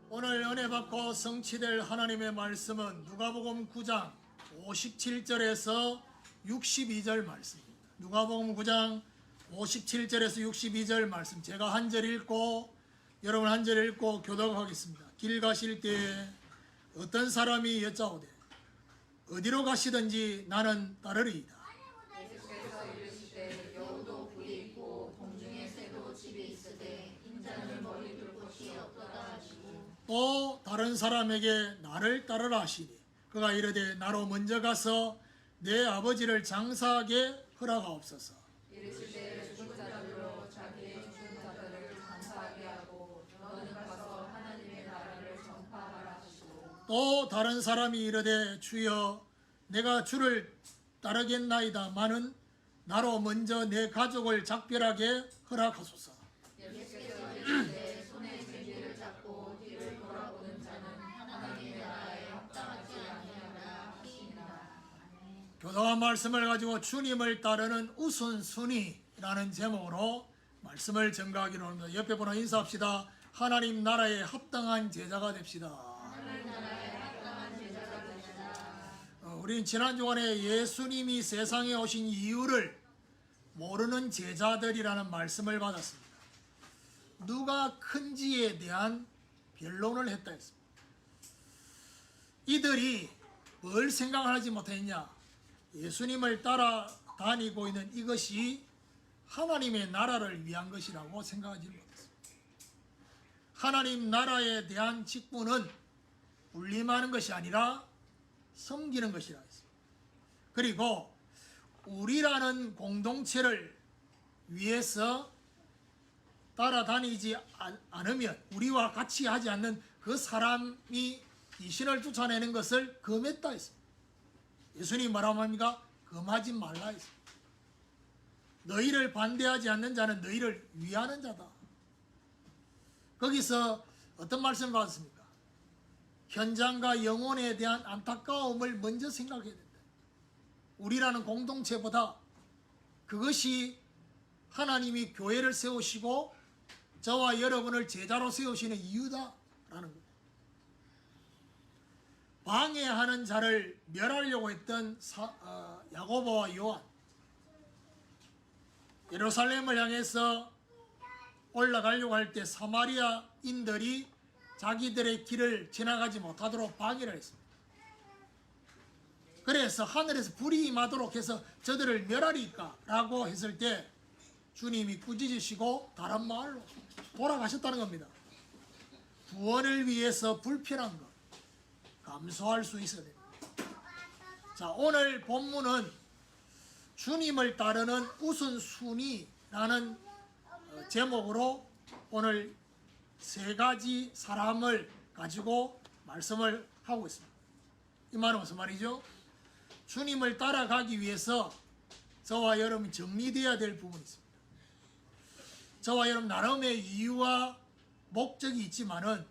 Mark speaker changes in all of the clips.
Speaker 1: 오늘 은혜 받고 성취될 하나님의 말씀은 누가복음 9장 57절에서 62절 말씀입니다. 누가복음 9장 57절에서 62절 말씀, 제가 한 절 읽고 여러분 한 절 읽고 교독하겠습니다. 길 가실 때에 어떤 사람이 여짜오되 어디로 가시든지 나는 따르리이다.
Speaker 2: 예수께서 이르시되 여우도 굴이 있고 동중에 새도 집이 있으되 인자는 머리 둘 곳이 없도다 하시고,
Speaker 1: 또 다른 사람에게 나를 따르라 하시니 그가 이르되 나로 먼저 가서 내 아버지를 장사하게 허락하옵소서.
Speaker 2: 이르시되 죽은 자들로 자기의 죽은 자들을 장사하게 하고 너는 가서 하나님의 나라를 전파하라 하시고,
Speaker 1: 또 다른 사람이 이르되 주여 내가 주를 따르겠나이다마는 나로 먼저 내 가족을 작별하게 허락하소서.
Speaker 2: 예수께서 이르시되 손에 쟁기를 잡고 뒤를 돌아보는 자는 하나님의 나라에 합당하지 아니하리라 하시니라.
Speaker 1: 교독한 말씀을 가지고 주님을 따르는 우선순위라는 제목으로 말씀을 전가하기로 합니다. 옆에 분과 인사합시다. 하나님 나라에 합당한 제자가 됩시다. 우리는 지난 주간에 예수님이 세상에 오신 이유를 모르는 제자들이라는 말씀을 받았습니다. 누가 큰지에 대한 변론을 했다 했습니다. 이들이 뭘 생각하지 못했냐? 예수님을 따라다니고 있는 이것이 하나님의 나라를 위한 것이라고 생각하지 못했습니다. 하나님 나라에 대한 직분은 군림하는 것이 아니라 섬기는 것이라 했습니다. 그리고 우리라는 공동체를 위해서 따라다니지 않으면, 우리와 같이 하지 않는 그 사람이 귀신을 쫓아내는 것을 금했다 했습니다. 예수님이 뭐라고 합니까? 금하지 말라 했습니다. 너희를 반대하지 않는 자는 너희를 위하는 자다. 거기서 어떤 말씀을 받았습니까? 현장과 영혼에 대한 안타까움을 먼저 생각해야 된다. 우리라는 공동체보다 그것이 하나님이 교회를 세우시고 저와 여러분을 제자로 세우시는 이유다라는 겁니다. 방해하는 자를 멸하려고 했던 야고보와 요한, 예루살렘을 향해서 올라가려고 할 때 사마리아인들이 자기들의 길을 지나가지 못하도록 방해를 했습니다. 그래서 하늘에서 불이 임하도록 해서 저들을 멸하리까 라고 했을 때 주님이 꾸짖으시고 다른 마을로 돌아가셨다는 겁니다. 구원을 위해서 불편한 것 감수할 수 있어야 됩니다. 자, 오늘 본문은 주님을 따르는 우선순위라는 제목으로 오늘 세 가지 사람을 가지고 말씀을 하고 있습니다. 이 말은 무슨 말이죠? 주님을 따라가기 위해서 저와 여러분이 정리되어야 될 부분이 있습니다. 저와 여러분 나름의 이유와 목적이 있지만은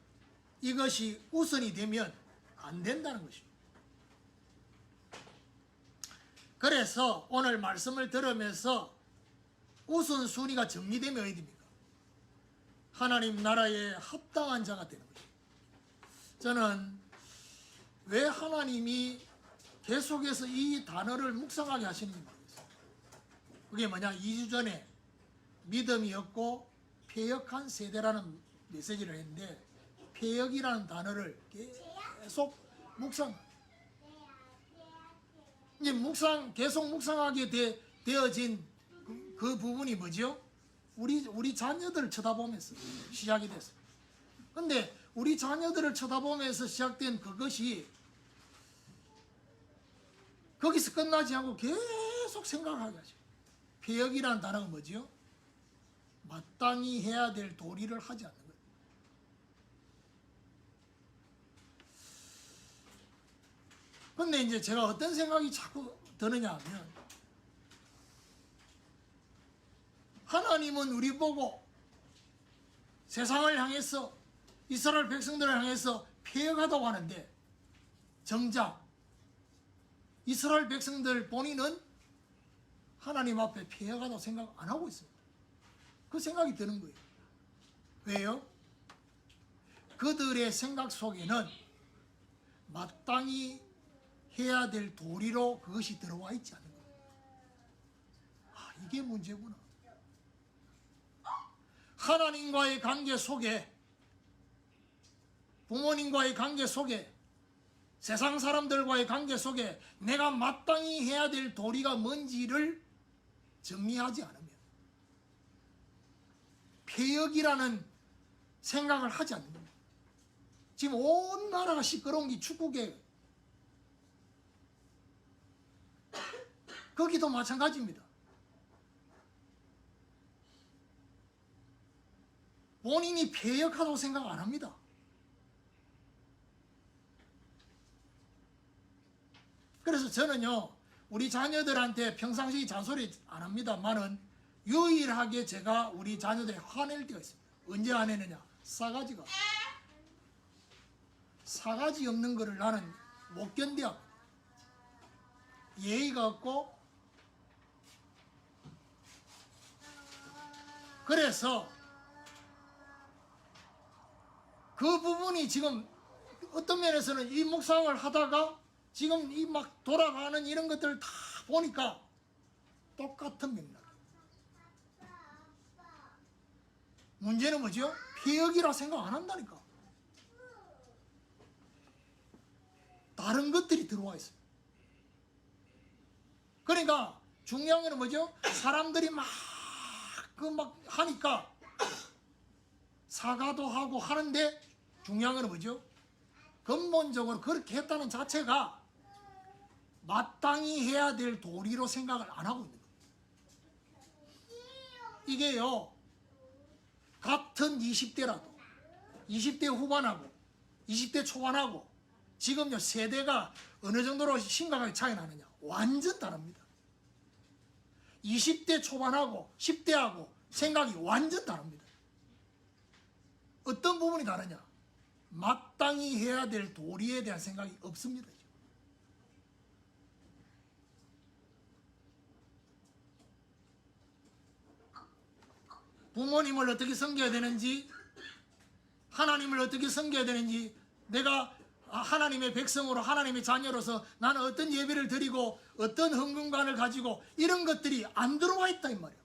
Speaker 1: 이것이 우선이 되면 안 된다는 것입니다. 그래서 오늘 말씀을 들으면서 우선순위가 정리되면 어디 됩니까? 하나님 나라에 합당한 자가 되는 거죠. 저는 왜 하나님이 계속해서 이 단어를 묵상하게 하시는지 모르겠어요. 그게 뭐냐? 2주 전에 믿음이 없고 폐역한 세대라는 메시지를 했는데 폐역이라는 단어를 계속 계속 묵상하게 되어진 그 부분이 뭐죠? 우리 자녀들을 쳐다보면서 시작이 됐어요. 근데 우리 자녀들을 쳐다보면서 시작된 그것이 거기서 끝나지 않고 계속 생각하게 하죠. 폐역이라는 단어가 뭐죠? 마땅히 해야 될 도리를 하지 않는 거예요. 근데 이제 제가 어떤 생각이 자꾸 드느냐 하면, 하나님은 우리 보고 세상을 향해서 이스라엘 백성들을 향해서 폐역하다고 하는데 정작 이스라엘 백성들 본인은 하나님 앞에 폐역하다고 생각 안 하고 있습니다. 그 생각이 드는 거예요. 왜요? 그들의 생각 속에는 마땅히 해야 될 도리로 그것이 들어와 있지 않는 거예요. 아, 이게 문제구나. 하나님과의 관계 속에, 부모님과의 관계 속에, 세상 사람들과의 관계 속에 내가 마땅히 해야 될 도리가 뭔지를 정리하지 않으면, 폐역이라는 생각을 하지 않는 겁니다. 지금 온 나라가 시끄러운 게 축구계, 거기도 마찬가지입니다. 본인이 폐역하다고 생각 안 합니다. 그래서 저는요, 우리 자녀들한테 평상시 잔소리 안 합니다만은 유일하게 제가 우리 자녀들에 화낼 때가 있습니다. 언제 화내느냐? 싸가지 없는 거를 나는 못 견뎌. 예의가 없고, 그래서 그 부분이 지금 어떤 면에서는 이 묵상을 하다가 지금 이 막 돌아가는 이런 것들을 다 보니까 똑같은 맥락. 문제는 뭐죠? 폐역이라 생각 안 한다니까. 다른 것들이 들어와 있어요. 그러니까 중요한 건 뭐죠? 사람들이 막 하니까 사과도 하고 하는데 중요한 건 뭐죠? 근본적으로 그렇게 했다는 자체가 마땅히 해야 될 도리로 생각을 안 하고 있는 거예요. 이게요, 같은 20대라도 20대 후반하고 20대 초반하고 지금요 세대가 어느 정도로 심각하게 차이 나느냐, 완전 다릅니다. 20대 초반하고 10대하고 생각이 완전 다릅니다. 어떤 부분이 다르냐? 마땅히 해야 될 도리에 대한 생각이 없습니다. 부모님을 어떻게 섬겨야 되는지, 하나님을 어떻게 섬겨야 되는지, 내가 하나님의 백성으로, 하나님의 자녀로서 나는 어떤 예배를 드리고 어떤 헌금관을 가지고, 이런 것들이 안 들어와 있다 이 말이에요.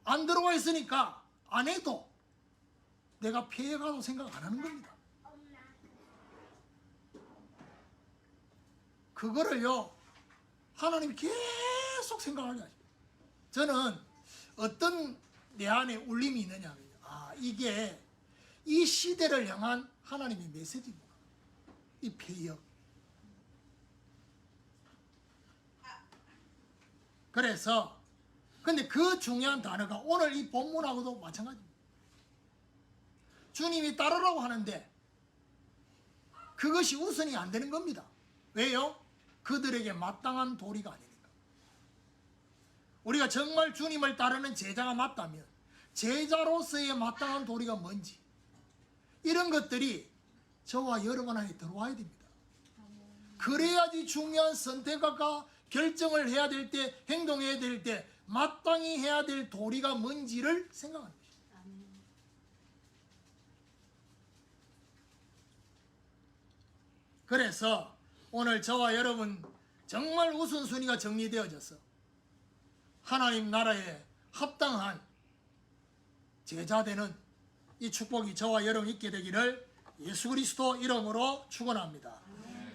Speaker 1: 안 들어와 있으니까 안 해도 내가 폐역하다고 생각 안 하는 겁니다. 그거를요, 하나님이 계속 생각하게 하죠. 저는 어떤 내 안에 울림이 있느냐 하면, 이게 이 시대를 향한 하나님의 메시지구나. 이 폐역. 그래서 근데 그 중요한 단어가 오늘 이 본문하고도 마찬가지입니다. 주님이 따르라고 하는데 그것이 우선이 안 되는 겁니다. 왜요? 그들에게 마땅한 도리가 아니니까. 우리가 정말 주님을 따르는 제자가 맞다면 제자로서의 마땅한 도리가 뭔지, 이런 것들이 저와 여러분 안에 들어와야 됩니다. 그래야지 중요한 선택과 결정을 해야 될 때, 행동해야 될 때 마땅히 해야 될 도리가 뭔지를 생각하는 것입니다. 그래서 오늘 저와 여러분 정말 우선순위가 정리되어져서 하나님 나라에 합당한 제자되는 이 축복이 저와 여러분 있게 되기를 예수 그리스도 이름으로 축원합니다.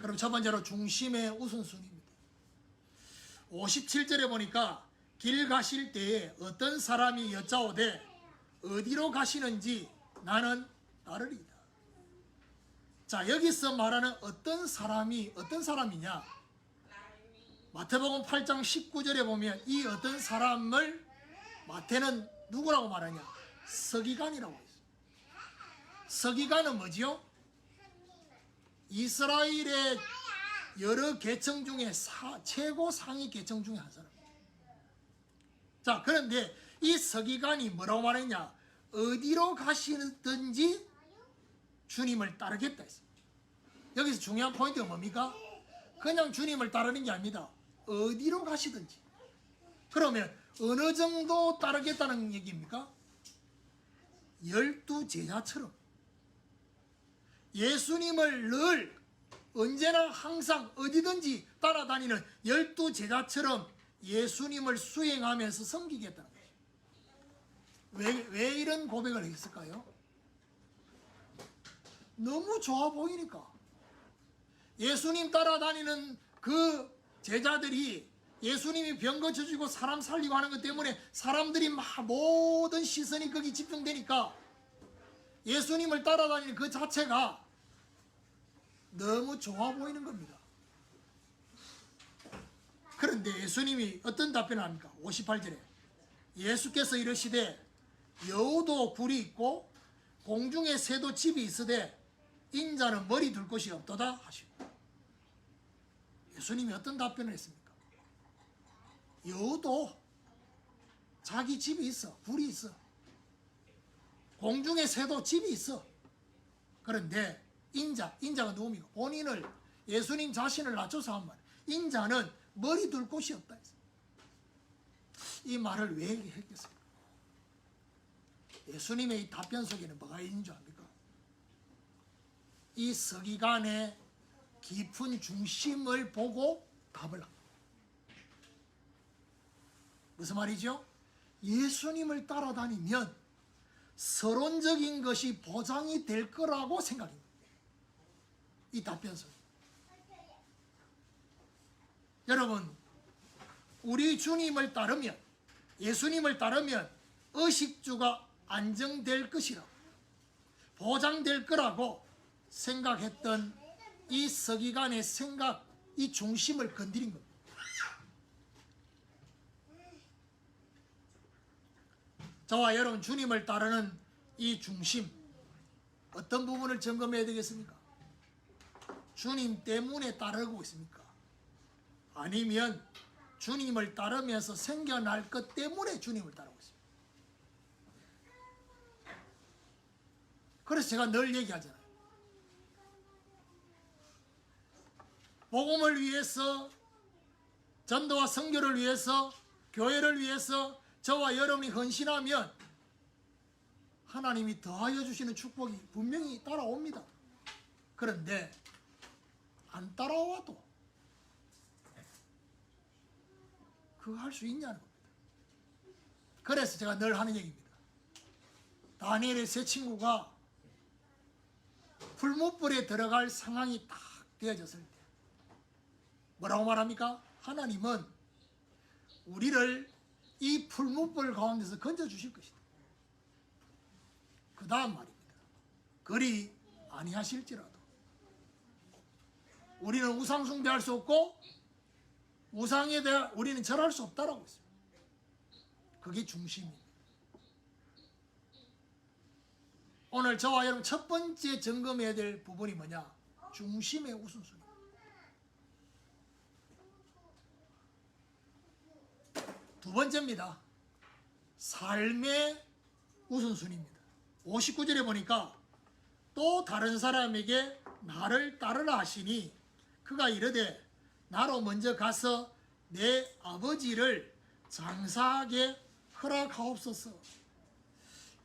Speaker 1: 그럼 첫 번째로 중심의 우선순위입니다. 57절에 보니까 길 가실 때에 어떤 사람이 여짜오되 어디로 가시는지 나는 따르리이다. 자, 여기서 말하는 어떤 사람이냐? 마태복음 8장 19절에 보면 이 어떤 사람을 마태는 누구라고 말하냐? 서기관이라고 했어요. 서기관은 뭐지요? 이스라엘의 여러 계층 중에 최고 상위 계층 중에 한 사람. 자, 그런데 이 서기관이 뭐라고 말했냐? 어디로 가시든지 주님을 따르겠다 했어요. 여기서 중요한 포인트가 뭡니까? 그냥 주님을 따르는 게 아닙니다. 어디로 가시든지. 그러면 어느 정도 따르겠다는 얘기입니까? 12 제자처럼. 예수님을 늘 언제나 항상 어디든지 따라다니는 12제자처럼 예수님을 수행하면서 섬기겠다는 거예요. 왜 이런 고백을 했을까요? 너무 좋아 보이니까. 예수님 따라다니는 그 제자들이 예수님이 병 고쳐주고 사람 살리고 하는 것 때문에 사람들이 막 모든 시선이 거기 집중되니까 예수님을 따라다니는 그 자체가 너무 좋아 보이는 겁니다. 그런데 예수님이 어떤 답변을 합니까? 58절에 예수께서 이르시되 여우도 굴이 있고 공중에 새도 집이 있으되 인자는 머리 둘 곳이 없도다 하시고, 예수님이 어떤 답변을 했습니까? 여우도 자기 집이 있어, 굴이 있어. 공중에 새도 집이 있어. 그런데 인자가 누굽니까? 본인을, 예수님 자신을 낮춰서 한 말. 인자는 머리 둘 곳이 없다 했어. 이 말을 왜 했겠습니까? 예수님의 이 답변 속에는 뭐가 있는 줄 압니까? 이 서기관의 깊은 중심을 보고 답을 합니다. 무슨 말이죠? 예수님을 따라다니면 서론적인 것이 보장이 될 거라고 생각합니다. 이 답변 속에. 여러분, 우리 주님을 따르면, 예수님을 따르면 의식주가 안정될 것이라고, 보장될 거라고 생각했던 이 서기관의 생각, 이 중심을 건드린 겁니다. 저와 여러분, 주님을 따르는 이 중심, 어떤 부분을 점검해야 되겠습니까? 주님 때문에 따르고 있습니까? 아니면 주님을 따르면서 생겨날 것 때문에 주님을 따르고 있습니다. 그래서 제가 늘 얘기하잖아요. 복음을 위해서, 전도와 선교를 위해서, 교회를 위해서 저와 여러분이 헌신하면 하나님이 더하여 주시는 축복이 분명히 따라옵니다. 그런데 안 따라와도 그거 할 수 있냐는 겁니다. 그래서 제가 늘 하는 얘기입니다. 다니엘의 세 친구가 풀무불에 들어갈 상황이 딱 되어졌을 때 뭐라고 말합니까? 하나님은 우리를 이 풀무불 가운데서 건져주실 것이다. 그 다음 말입니다. 그리 아니하실지라도 우리는 우상 숭배할 수 없고 우상에 대해 우리는 절할 수 없다라고 했습니다. 그게 중심입니다. 오늘 저와 여러분 첫 번째 점검해야 될 부분이 뭐냐? 중심의 우선순위. 두 번째입니다. 삶의 우선순위입니다. 59절에 보니까 또 다른 사람에게 나를 따르라 하시니 그가 이르되 나로 먼저 가서 내 아버지를 장사하게 허락하옵소서.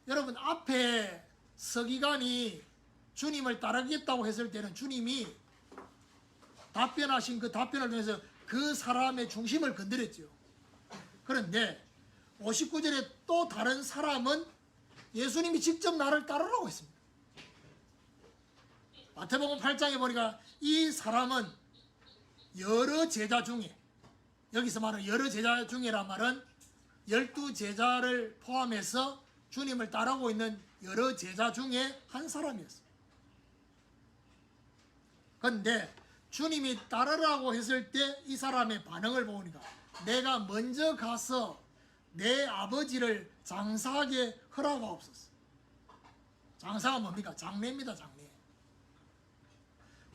Speaker 1: 여러분, 앞에 서기관이 주님을 따르겠다고 했을 때는 주님이 답변하신 그 답변을 통해서 그 사람의 중심을 건드렸죠. 그런데 59절에 또 다른 사람은 예수님이 직접 나를 따르라고 했습니다. 마태복음 8장에 보니까 이 사람은 여러 제자 중에, 여기서 말하는 여러 제자 중에란 말은 12제자를 포함해서 주님을 따르고 있는 여러 제자 중에 한 사람이었어요. 그런데 주님이 따르라고 했을 때 이 사람의 반응을 보니까 내가 먼저 가서 내 아버지를 장사하게 허락하옵소서. 장사가 뭡니까? 장례입니다. 장례.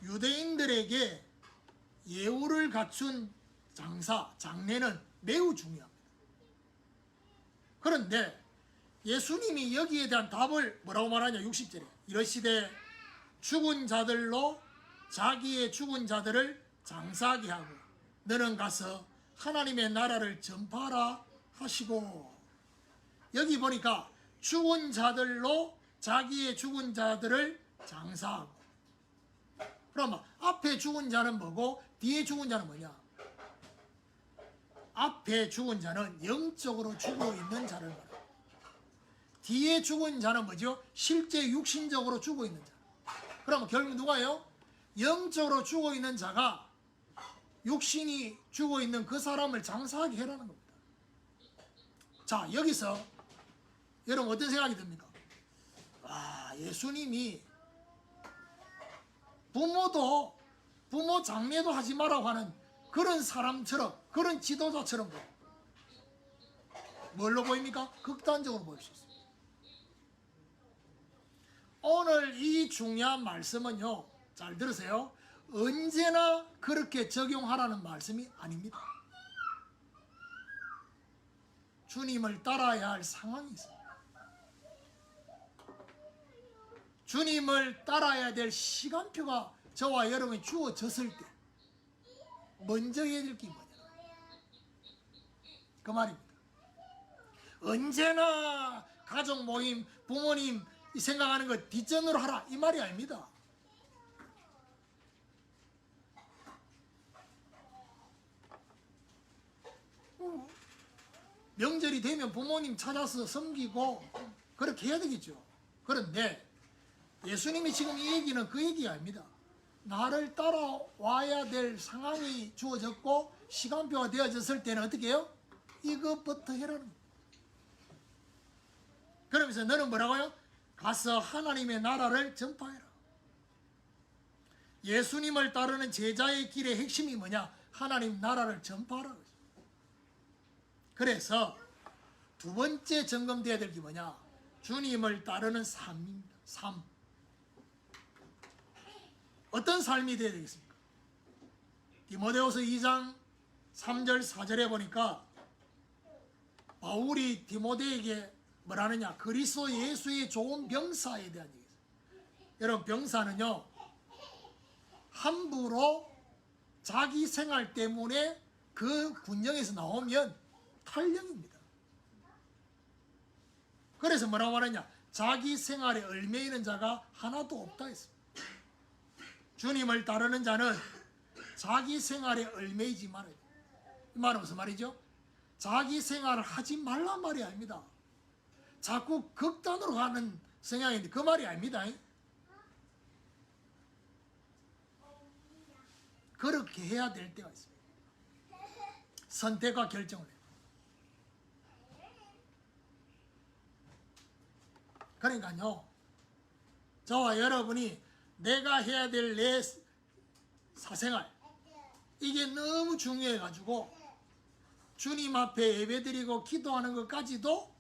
Speaker 1: 유대인들에게 예우를 갖춘 장례는 매우 중요합니다. 그런데 예수님이 여기에 대한 답을 뭐라고 말하냐? 60절에 이러시되 죽은 자들로 자기의 죽은 자들을 장사하게 하고 너는 가서 하나님의 나라를 전파하라 하시고, 여기 보니까 죽은 자들로 자기의 죽은 자들을 장사하고, 그러면 앞에 죽은 자는 뭐고 뒤에 죽은 자는 뭐냐? 앞에 죽은 자는 영적으로 죽어 있는 자를 말합니다. 뒤에 죽은 자는 뭐죠? 실제 육신적으로 죽어 있는 자. 그러면 결국 누가요? 영적으로 죽어 있는 자가 육신이 죽어 있는 그 사람을 장사하게 해라는 겁니다. 자, 여기서 여러분 어떤 생각이 듭니까? 아, 예수님이 부모 장례도 하지 말라고 하는 그런 사람처럼, 그런 지도자처럼 뭘로 보입니까? 극단적으로 보일 수 있습니다. 오늘 이 중요한 말씀은요, 잘 들으세요. 언제나 그렇게 적용하라는 말씀이 아닙니다. 주님을 따라야 할 상황이 있습니다. 주님을 따라야 될 시간표가 저와 여러분이 주어졌을 때 먼저 해야 될 게 뭐냐? 그 말입니다. 언제나 가족 모임, 부모님 생각하는 거 뒷전으로 하라 이 말이 아닙니다. 명절이 되면 부모님 찾아서 섬기고 그렇게 해야 되겠죠. 그런데 예수님이 지금 이 얘기는 그 얘기가 아닙니다. 나를 따라와야 될 상황이 주어졌고 시간표가 되어졌을 때는 어떻게 해요? 이것부터 해라는 거예요. 그러면서 너는 뭐라고요? 가서 하나님의 나라를 전파해라. 예수님을 따르는 제자의 길의 핵심이 뭐냐? 하나님 나라를 전파하라. 그래서 두 번째 점검되어야 될 게 뭐냐? 주님을 따르는 삶입니다. 삶. 어떤 삶이 되어야 되겠습니까? 디모데후서 2장 3절 4절에 보니까 바울이 디모데에게 뭐라느냐? 그리스도 예수의 좋은 병사에 대한 얘기입니다. 여러분, 병사는요, 함부로 자기 생활 때문에 그 군영에서 나오면 탈령입니다. 그래서 뭐라고 말하냐? 자기 생활에 얽매이는 자가 하나도 없다 했습니다. 주님을 따르는 자는 자기 생활에 얽매이지 말아야 돼요. 이 말은 무슨 말이죠? 자기 생활을 하지 말란 말이 아닙니다. 자꾸 극단으로 가는 성향인데 그 말이 아닙니다. 그렇게 해야 될 때가 있습니다. 선택과 결정을 해요. 그러니까요, 저와 여러분이 내가 해야 될 내 사생활, 이게 너무 중요해가지고 주님 앞에 예배드리고 기도하는 것까지도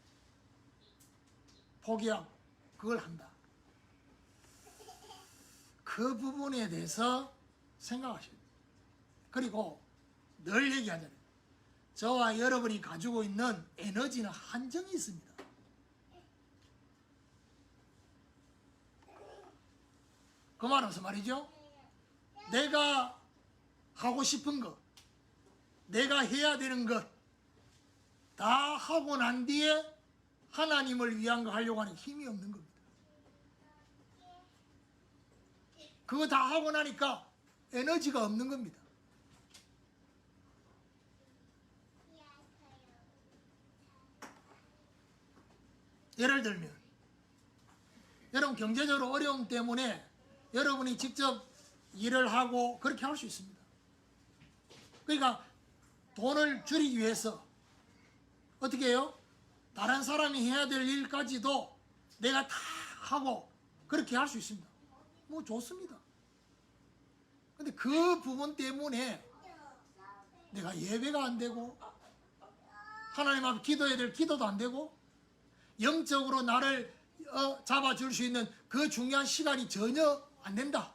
Speaker 1: 포기하고 그걸 한다. 그 부분에 대해서 생각하셔야 돼요. 그리고 늘 얘기하잖아요. 저와 여러분이 가지고 있는 에너지는 한정이 있습니다. 그 말은 무슨 말이죠? 내가 하고 싶은 것, 내가 해야 되는 것 다 하고 난 뒤에 하나님을 위한 거 하려고 하는 힘이 없는 겁니다. 그거 다 하고 나니까 에너지가 없는 겁니다. 예를 들면 여러분 경제적으로 어려움 때문에 여러분이 직접 일을 하고 그렇게 할 수 있습니다. 그러니까 돈을 줄이기 위해서 어떻게 해요? 다른 사람이 해야 될 일까지도 내가 다 하고 그렇게 할 수 있습니다. 뭐 좋습니다. 근데 그 부분 때문에 내가 예배가 안 되고 하나님 앞에 기도해야 될 기도도 안 되고 영적으로 나를 잡아줄 수 있는 그 중요한 시간이 전혀 안 된다.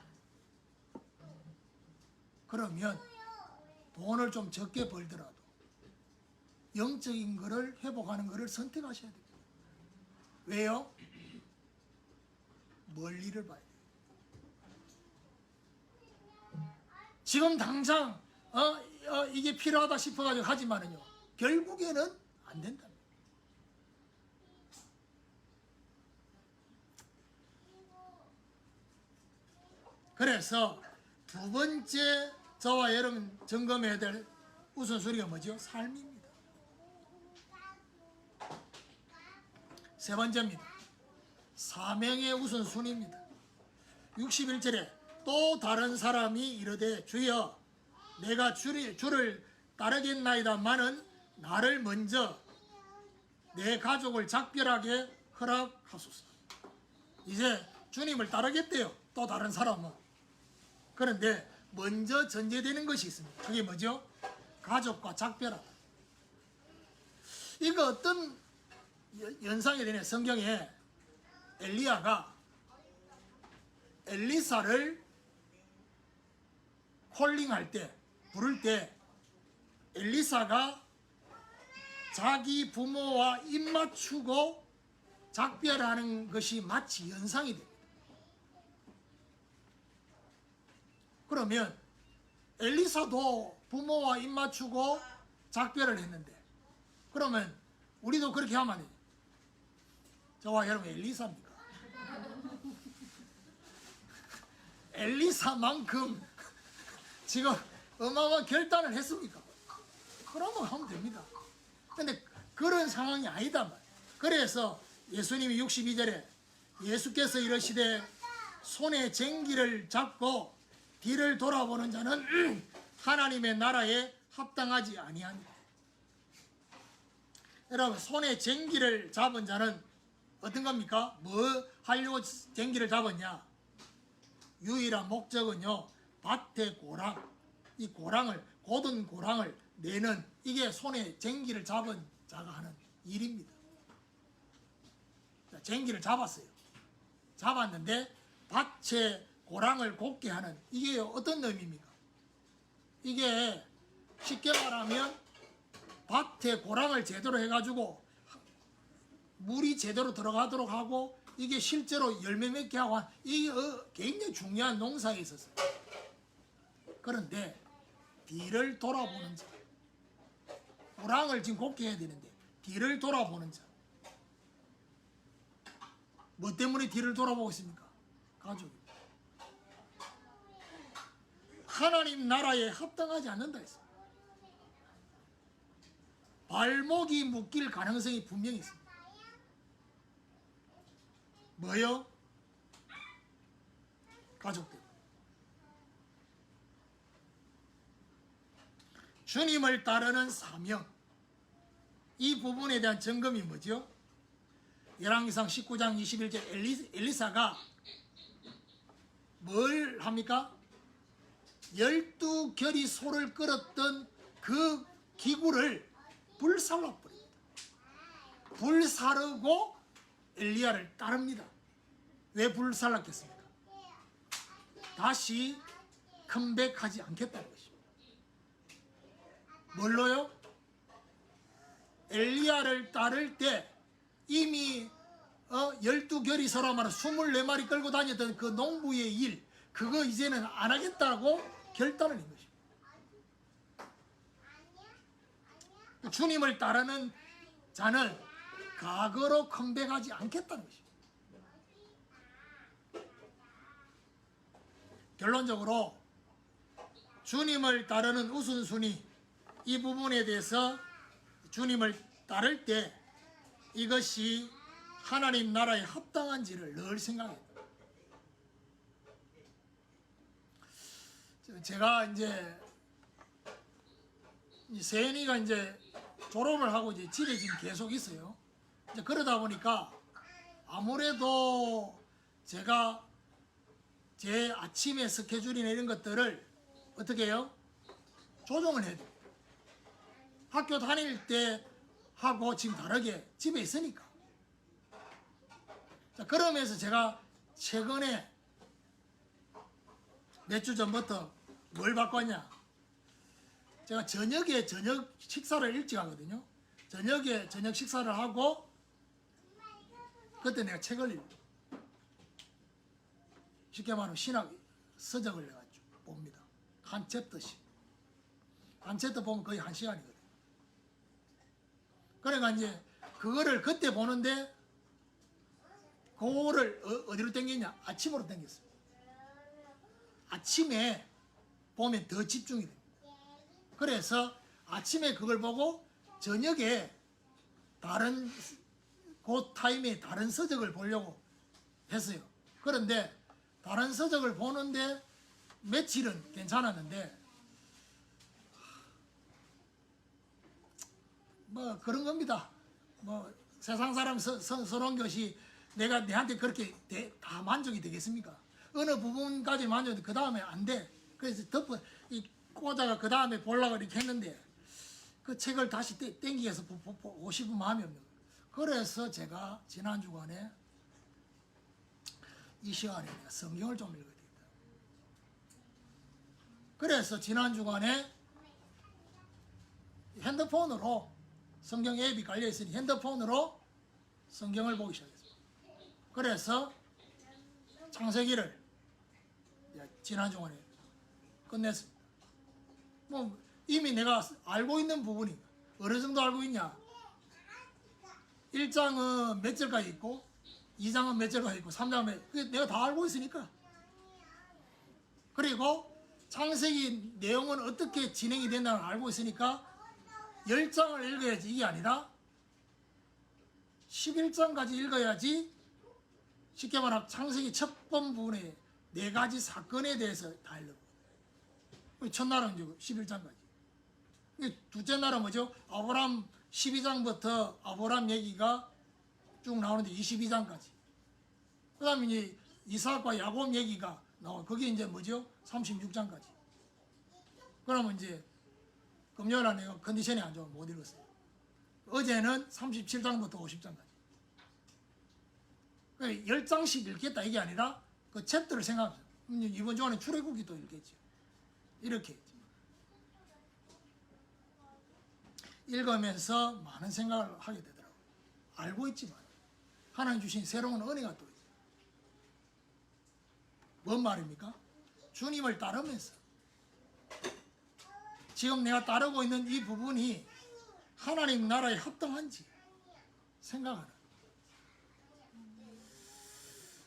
Speaker 1: 그러면 돈을 좀 적게 벌더라도 영적인 거를 회복하는 거를 선택하셔야 됩니다. 왜요? 멀리를 봐야 돼요. 지금 당장 이게 필요하다 싶어가지고 하지만은요, 결국에는 안 된답니다. 그래서 두 번째 저와 여러분 점검해야 될 우선순위가 뭐죠? 삶입니다. 세 번째입니다. 사명의 우선순위입니다. 61절에 또 다른 사람이 이르되 주여 내가 주를 따르겠나이다마는 나를 먼저 내 가족을 작별하게 허락하소서. 이제 주님을 따르겠대요. 또 다른 사람은. 그런데 먼저 전제되는 것이 있습니다. 그게 뭐죠? 가족과 작별하다. 이거 어떤 연상이 되냐? 성경에 엘리야가 엘리사를 콜링할 때, 부를 때 엘리사가 자기 부모와 입맞추고 작별하는 것이 마치 연상이 됩니다. 그러면 엘리사도 부모와 입맞추고 작별을 했는데, 그러면 우리도 그렇게 하면 안 돼요. 저와 여러분 엘리사입니까? 엘리사만큼 지금 어마어마한 결단을 했습니까? 그러면 하면 됩니다. 근데 그런 상황이 아니다 말. 그래서 예수님이 62절에 예수께서 이러시되 손에 쟁기를 잡고 뒤를 돌아보는 자는 하나님의 나라에 합당하지 아니하니라. 여러분, 손에 쟁기를 잡은 자는 어떤 겁니까? 뭐 하려고 쟁기를 잡았냐? 유일한 목적은요, 밭의 고랑, 이 고랑을, 고든 고랑을 내는, 이게 손에 쟁기를 잡은 자가 하는 일입니다. 자, 쟁기를 잡았어요. 잡았는데 밭의 고랑을 곱게 하는, 이게 어떤 의미입니까? 이게 쉽게 말하면 밭에 고랑을 제대로 해가지고 물이 제대로 들어가도록 하고, 이게 실제로 열매 맺게 하고, 이게 굉장히 중요한 농사에 있었어요. 그런데 뒤를 돌아보는 자, 고랑을 지금 곱게 해야 되는데 뒤를 돌아보는 자, 뭐 때문에 뒤를 돌아보고 있습니까? 가족입니다. 하나님 나라에 합당하지 않는다 했습니다. 발목이 묶일 가능성이 분명히 있습니다. 뭐요? 가족들. 주님을 따르는 사명. 이 부분에 대한 점검이 뭐죠? 열왕기상 19장 21절 엘리사가 뭘 합니까? 12결이 소를 끌었던 그 기구를 불살라버립니다. 불사르고 엘리야를 따릅니다. 왜 불살랐겠습니까? 다시 컴백하지 않겠다는 것입니다. 뭘로요? 엘리야를 따를 때 이미 12결이 서로 24마리 끌고 다녔던 그 농부의 일, 그거 이제는 안 하겠다고 결단을 한 것입니다. 주님을 따르는 자는 과거로 컴백하지 않겠다는 것입니다. 결론적으로 주님을 따르는 우선순위, 이 부분에 대해서 주님을 따를 때 이것이 하나님 나라에 합당한지를 늘 생각해야 됩니다. 제가 이제 세연이가 이제 졸업을 하고 이제 집에 지금 계속 있어요. 이제 그러다 보니까 아무래도 제가 제 아침의 스케줄이나 이런 것들을 어떻게 해요? 조정을 해야 돼요. 학교 다닐 때 하고 지금 다르게 집에 있으니까. 자, 그러면서 제가 최근에 몇 주 전부터 뭘 바꿨냐? 제가 저녁에 저녁 식사를 일찍 하거든요. 저녁에 저녁 식사를 하고 그때 내가 책을 읽어요. 쉽게 말하면 신학 서적을 해가지고 봅니다. 한 챕터씩. 한 챕터 보면 거의 1시간이거든요. 그러니까 이제 그거를 그때 보는데 그거를 어디로 땡겼냐? 아침으로 땡겼어요. 아침에 보면 더 집중이 됩니다. 그래서 아침에 그걸 보고 저녁에 다른 그 타임에 다른 서적을 보려고 했어요. 그런데 다른 서적을 보는데 며칠은 괜찮았는데 뭐 그런 겁니다. 뭐 세상 사람 서러운 것이 내가 내한테 그렇게 다 만족이 되겠습니까? 어느 부분까지 만족이 그 다음에 안 돼. 그래서 이 꽂아가 그 다음에 보려고 이렇게 했는데 그 책을 다시 땡기해서 보고 싶은 마음이 없는 거예요. 그래서 제가 지난 주간에 이 시간에 내가 성경을 좀 읽어야 되겠다. 그래서 지난 주간에 핸드폰으로 성경 앱이 깔려 있으니 핸드폰으로 성경을 보기 시작했습니다. 그래서 창세기를 지난 주간에 끝냈습니다. 뭐 이미 내가 알고 있는 부분이 어느 정도 알고 있냐? 1장은 몇 절까지 있고 2장은 몇 절까지 있고 3장은 내가 다 알고 있으니까. 그리고 창세기 내용은 어떻게 진행이 된다는 걸 알고 있으니까 10장을 읽어야지 이게 아니라 11장까지 읽어야지 쉽게 말하면 창세기 첫 번 부분에 4가지 사건에 대해서 다 읽어요. 첫날은 11장까지. 둘째 날은 뭐죠? 아브람 12장부터 아브람 얘기가 쭉 나오는데 22장까지. 그 다음에 이제 이삭과 야곱 얘기가 나와. 그게 이제 뭐죠? 36장까지. 그러면 이제 금요일 날 내가 컨디션이 안 좋아 못 읽었어요. 어제는 37장부터 50장까지. 그러니까 10장씩 읽겠다 이게 아니라 그 챕터를 생각하세요. 이번 주간에 출애굽기 또 읽겠죠. 이렇게 읽으면서 많은 생각을 하게 되더라고요. 알고 있지만 하나님 주신 새로운 은혜가 또 있어요. 뭔 말입니까? 주님을 따르면서 지금 내가 따르고 있는 이 부분이 하나님 나라에 합당한지 생각하는.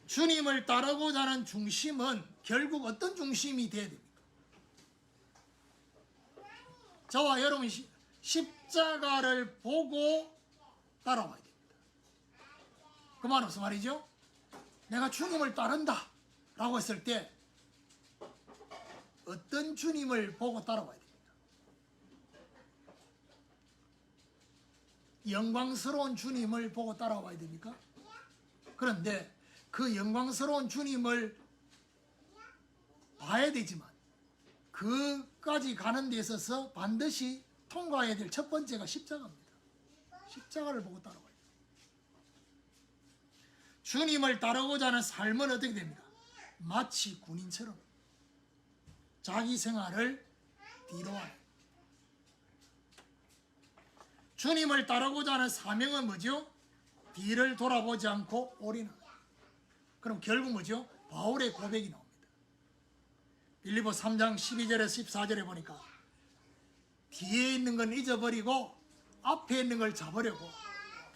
Speaker 1: 주님을 따르고자 하는 중심은 결국 어떤 중심이 돼야 됩니까? 저와 여러분이 십자가를 보고 따라와야 됩니다. 그 말은 무슨 말이죠? 내가 주님을 따른다 라고 했을 때 어떤 주님을 보고 따라와야 됩니다. 영광스러운 주님을 보고 따라와야 됩니까? 그런데 그 영광스러운 주님을 봐야 되지만 그까지 가는 데 있어서 반드시 통과해야 될 첫 번째가 십자가입니다. 십자가를 보고 따라와야 돼요. 주님을 따르고자 하는 삶은 어떻게 됩니까? 마치 군인처럼 자기 생활을 뒤로 하는. 주님을 따르고자 하는 사명은 뭐죠? 뒤를 돌아보지 않고 올인하는. 그럼 결국 뭐죠? 바울의 고백이 나옵니다. 빌립보 3장 12절에서 14절에 보니까 뒤에 있는 건 잊어버리고 앞에 있는 걸 잡으려고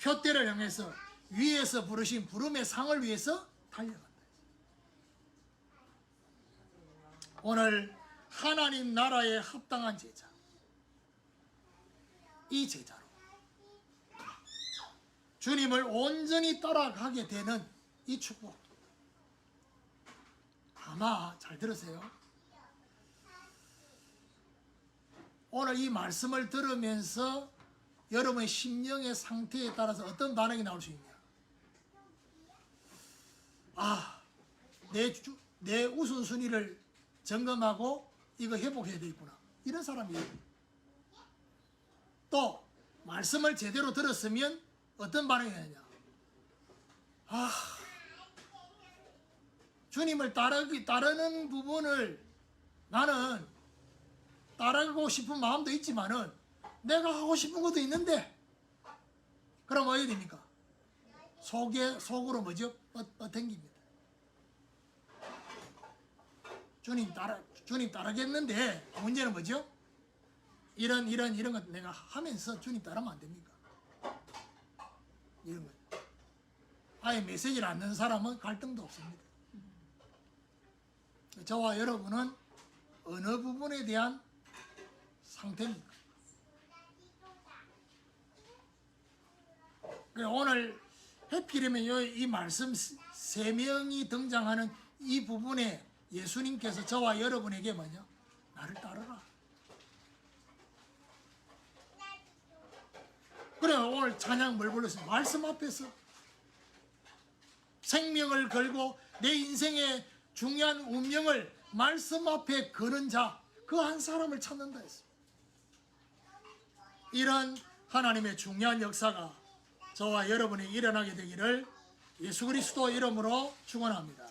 Speaker 1: 표대를 향해서 위에서 부르신 부름의 상을 위해서 달려간다. 오늘 하나님 나라에 합당한 제자, 이 제자로 주님을 온전히 따라가게 되는 이 축복, 아마 잘 들으세요. 오늘 이 말씀을 들으면서 여러분의 심령의 상태에 따라서 어떤 반응이 나올 수 있냐? 아, 내 우선순위를 점검하고 이거 회복해야 되겠구나. 이런 사람이에요. 또 말씀을 제대로 들었으면 어떤 반응이 나냐? 아, 주님을 따르는 부분을 나는 따르고 싶은 마음도 있지만은 내가 하고 싶은 것도 있는데, 그럼 어떻게 됩니까? 속으로 뭐죠? 뻗댕깁니다. 주님 따르겠는데 문제는 뭐죠? 이런 것 내가 하면서 주님 따르면 안 됩니까? 이런 거. 아예 메시지를 안 듣는 사람은 갈등도 없습니다. 저와 여러분은 어느 부분에 대한 상태입니까? 오늘 해피려면 이 말씀 세 명이 등장하는 이 부분에 예수님께서 저와 여러분에게 뭐냐? 나를 따르라. 그래 오늘 찬양 뭘 불렀어요? 말씀 앞에서 생명을 걸고 내 인생의 중요한 운명을 말씀 앞에 거는 자, 그 한 사람을 찾는다 했습니다. 이런 하나님의 중요한 역사가 저와 여러분이 일어나게 되기를 예수 그리스도 이름으로 축원합니다.